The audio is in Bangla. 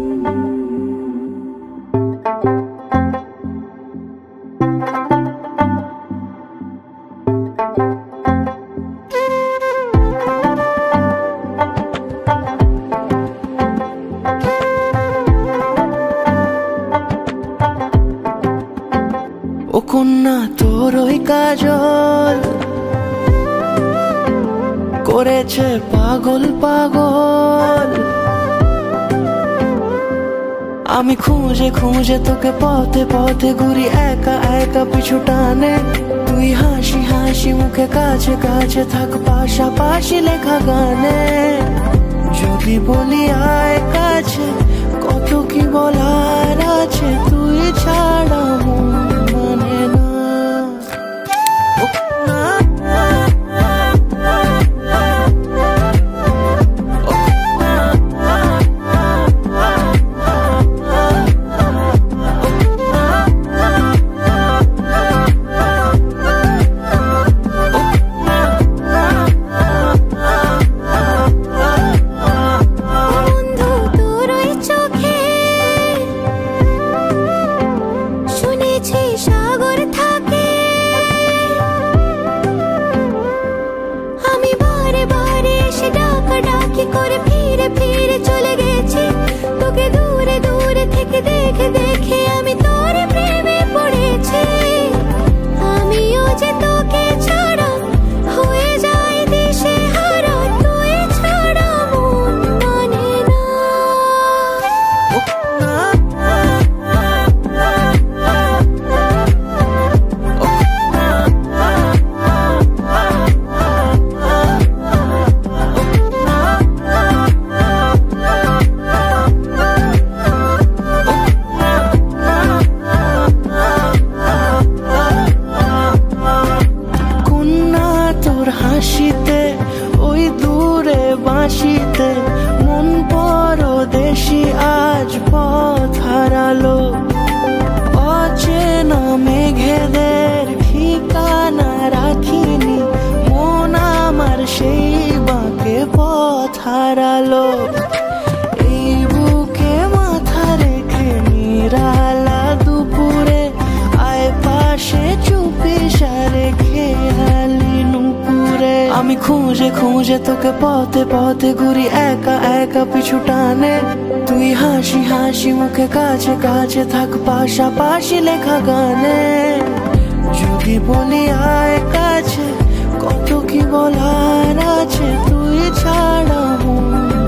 ও কন্যা তোর ওই কাজল করেছে পাগল পাগল। আমি খুঁজে খুঁজে তোকে পথে পথে ঘুরি একা একা পিছু টানে। তুই হাসি হাসি মুখে কাছে কাছে থাক পাশাপাশি লেখা গানে। যদি বলি আয় কাছে কত কি বলার আছে, তুই ছাড়া মন মানে না। হাসিতে ওই দূরে বাঁশিতে মন পরদেশি আজ পথ হারালো। অচেনা মেঘেদের ঠিকানা রাখিনি, মন আমার সেই বাঁকে পথ হারালো। এই বুকে মাথা রেখে নিরালা দুপুরে আয় পাশে চুপি সারে খেয়ালি নুপুরে। আমি খুঁজে খুঁজে তোকে পথে পথে ঘুরি একা একা পিছু টানে। তুই হাসি হাসি মুখে কাছে কাছে থাক পাশাপাশি লেখা গানে। যদি বলি আয় কাছে কত কি বলার আছে, তুই ছাড়া মন